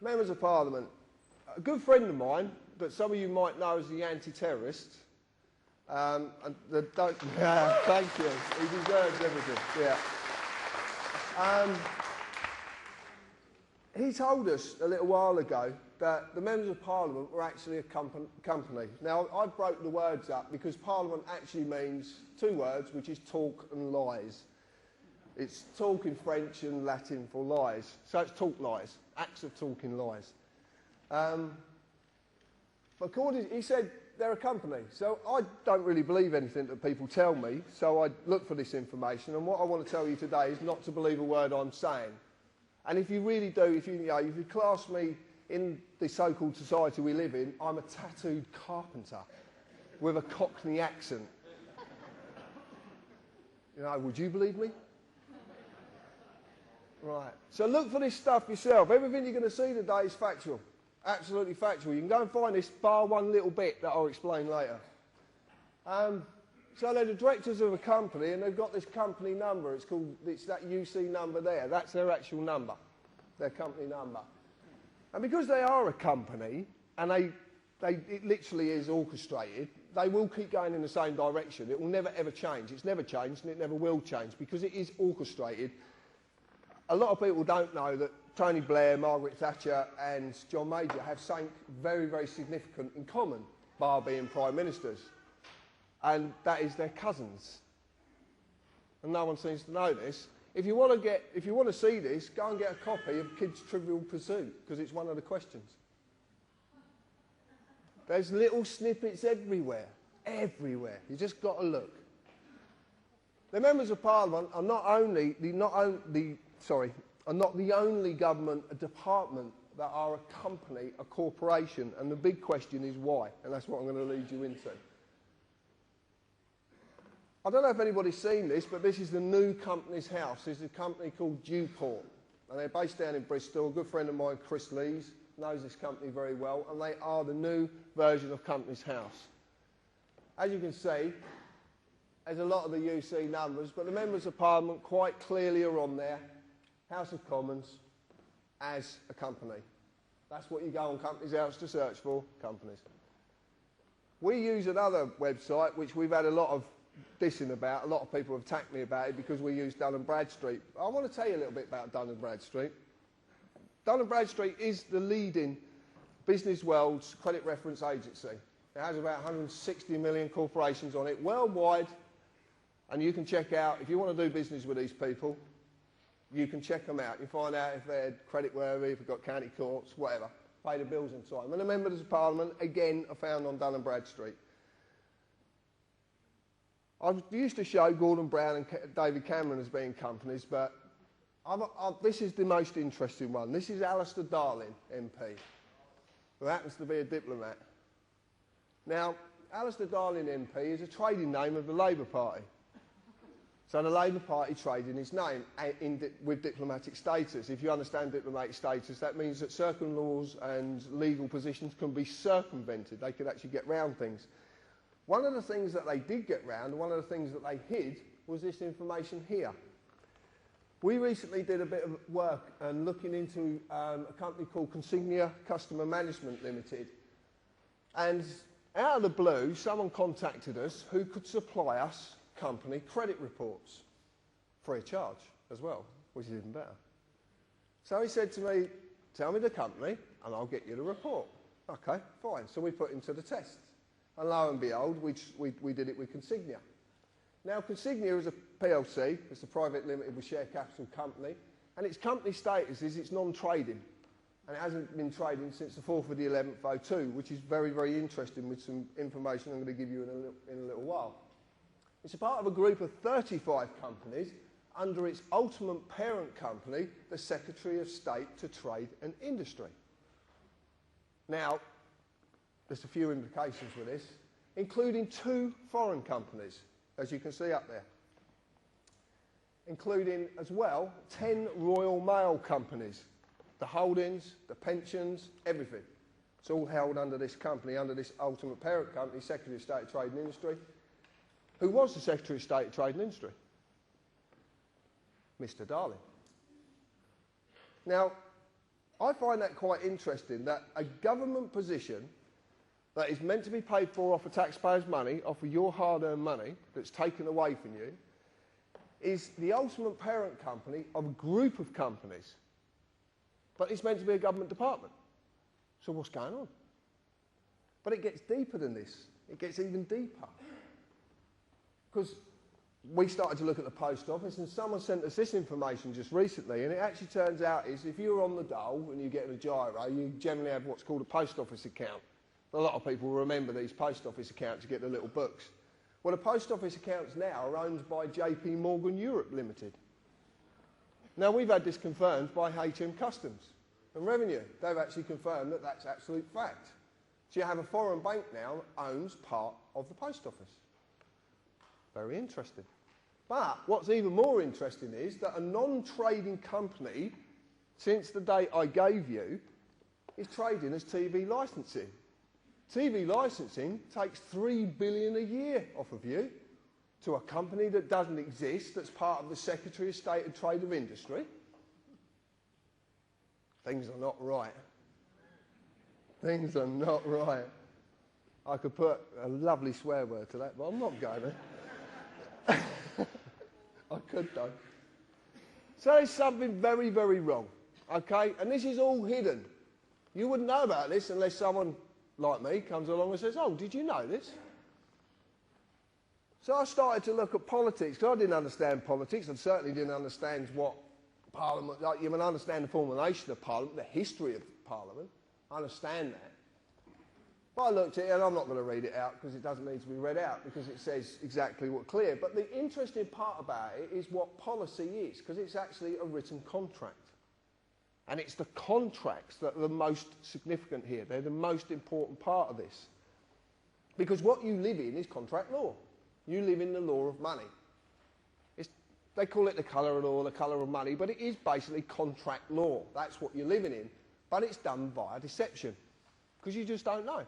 Members of Parliament, a good friend of mine that some of you might know as the anti-terrorist, thank you, he deserves everything, yeah. He told us a little while ago that the Members of Parliament were actually a company. Now, I broke the words up because Parliament actually means two words, which is talk and lies. It's talk in French and Latin for lies. So it's talk lies, acts of talking lies. He said they're a company. So I don't really believe anything that people tell me, so I look for this information. And what I want to tell you today is not to believe a word I'm saying. And if you really do, if you class me in the so-called society we live in, I'm a tattooed carpenter with a Cockney accent. You know, would you believe me? Right. So look for this stuff yourself. Everything you're going to see today is factual. Absolutely factual. You can go and find this, bar one little bit that I'll explain later. So they're the directors of a company, and they've got this company number. It's that UC number there. That's their actual number, their company number. And because they are a company, and it literally is orchestrated, they will keep going in the same direction. It will never ever change. It's never changed, and it never will change, because it is orchestrated. A lot of people don't know that Tony Blair, Margaret Thatcher and John Major have something very, very significant in common, bar being prime ministers. And that is their cousins. And no one seems to know this. If you want to see this, go and get a copy of Kids' Trivial Pursuit, because it's one of the questions. There's little snippets everywhere. Everywhere. You just got to look. The Members of Parliament are not the only government department that are a company, a corporation, and the big question is why, and that's what I'm going to lead you into. I don't know if anybody's seen this, but this is the new company's house. This is a company called Dewport, and they're based down in Bristol. A good friend of mine, Chris Lees, knows this company very well, and they are the new version of Company's House. As you can see, there's a lot of the UC numbers, but the Members of Parliament quite clearly are on there. House of Commons as a company. That's what you go on Company's House to search for, companies. We use another website which we've had a lot of dissing about. A lot of people have attacked me about it because we use Dun & Bradstreet. I want to tell you a little bit about Dun & Bradstreet. Dun & Bradstreet is the leading business world's credit reference agency. It has about 160 million corporations on it worldwide, and you can check out, if you want to do business with these people, you can check them out. You find out if they're creditworthy, if they've got county courts, whatever. Pay the bills in time. And the Members of Parliament, again, are found on Dun & Bradstreet. I used to show Gordon Brown and David Cameron as being companies, but this is the most interesting one. This is Alistair Darling, MP, who happens to be a diplomat. Now, Alistair Darling MP is a trading name of the Labour Party. So the Labour Party trade in his name with diplomatic status. If you understand diplomatic status, that means that certain laws and legal positions can be circumvented. They could actually get round things. One of the things that they did get round, one of the things that they hid, was this information here. We recently did a bit of work and looking into a company called Consignia Customer Management Limited. And out of the blue, someone contacted us who could supply us company credit reports free of charge as well, which is even better. So he said to me, tell me the company and I'll get you the report. Okay, fine. So we put him to the test. And lo and behold, we did it with Consignia. Now, Consignia is a PLC, it's a private limited with share capital company, and its company status is it's non-trading. And it hasn't been trading since the 4th of the 11th, 2002, which is very, very interesting with some information I'm going to give you in a little while. It's a part of a group of 35 companies under its ultimate parent company, the Secretary of State to Trade and Industry. Now, there's a few implications with this, including 2 foreign companies, as you can see up there, including as well 10 Royal Mail companies, the holdings, the pensions, everything. It's all held under this company, under this ultimate parent company, Secretary of State of Trade and Industry. Who was the Secretary of State of Trade and Industry? Mr. Darling. Now, I find that quite interesting, that a government position that is meant to be paid for off of taxpayers' money, off of your hard-earned money that's taken away from you, is the ultimate parent company of a group of companies. But it's meant to be a government department. So what's going on? But it gets deeper than this. It gets even deeper. Because we started to look at the post office, and someone sent us this information just recently, and it actually turns out is if you're on the dole and you're getting a gyro, you generally have what's called a post office account. A lot of people remember these post office accounts to get the little books. Well, the post office accounts now are owned by JP Morgan Europe Limited. Now, we've had this confirmed by HM Customs and Revenue. They've actually confirmed that that's absolute fact. So you have a foreign bank now that owns part of the post office. Very interesting. But what's even more interesting is that a non-trading company, since the date I gave you, is trading as TV licensing. TV licensing takes $3 billion a year off of you to a company that doesn't exist, that's part of the Secretary of State and Trade of Industry. Things are not right. Things are not right. I could put a lovely swear word to that, but I'm not going to. I could though. So there's something very, very wrong, okay? And this is all hidden. You wouldn't know about this unless someone like me comes along and says, oh, did you know this? So I started to look at politics, because I didn't understand politics. I certainly didn't understand what Parliament, like you can understand the formulation of Parliament, the history of Parliament. I understand that. But I looked at it, and I'm not going to read it out because it doesn't need to be read out because it says exactly what's clear. But the interesting part about it is what policy is, because it's actually a written contract. And it's the contracts that are the most significant here. They're the most important part of this. Because what you live in is contract law. You live in the law of money. They call it the colour of law, the colour of money, but it is basically contract law. That's what you're living in. But it's done via deception, because you just don't know.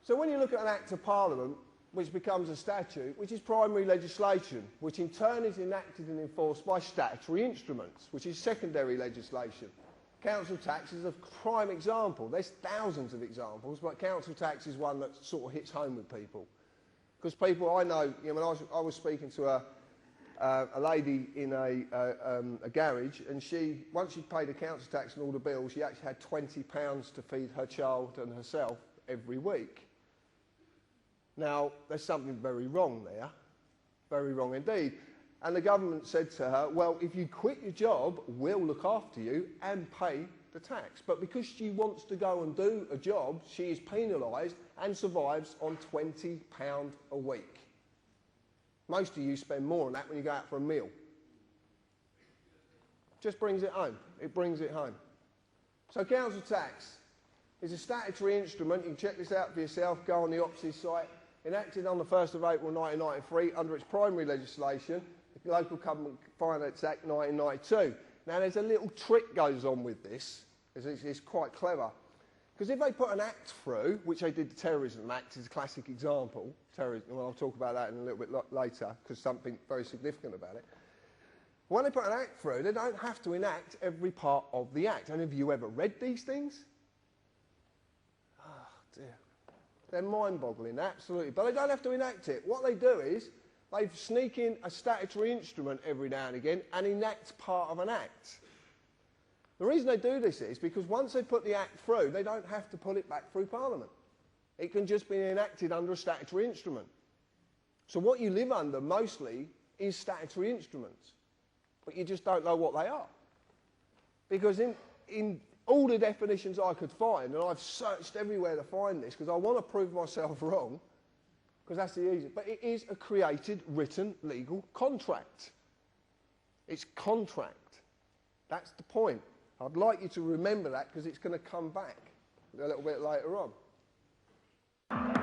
So when you look at an Act of Parliament, which becomes a statute, which is primary legislation, which in turn is enacted and enforced by statutory instruments, which is secondary legislation. Council tax is a prime example. There's thousands of examples, but council tax is one that sort of hits home with people. Because people, I know, when I was speaking to a lady in a garage, and once she'd paid the council tax and all the bills, she actually had £20 to feed her child and herself every week. Now, there's something very wrong there, very wrong indeed. And the government said to her, well, if you quit your job, we'll look after you and pay the tax. But because she wants to go and do a job, she is penalised and survives on £20 a week. Most of you spend more on that when you go out for a meal. Just brings it home. It brings it home. So council tax is a statutory instrument. You can check this out for yourself. Go on the OPSIS site. Enacted on the 1st of April 1993 under its primary legislation, the Local Government Finance Act 1992. Now there's a little trick goes on with this. It's quite clever. Because if they put an act through, which they did the Terrorism Act is a classic example, well, I'll talk about that in a little bit later because something very significant about it. When they put an act through, they don't have to enact every part of the act. And have you ever read these things? Oh dear. They're mind-boggling, absolutely. But they don't have to enact it. What they do is they sneak in a statutory instrument every now and again and enact part of an act. The reason they do this is because once they put the act through, they don't have to pull it back through Parliament. It can just be enacted under a statutory instrument. So what you live under mostly is statutory instruments, but you just don't know what they are. Because in all the definitions I could find, and I've searched everywhere to find this, because I want to prove myself wrong, because that's the easiest, but it is a created, written, legal contract. It's contract. That's the point. I'd like you to remember that because it's going to come back a little bit later on.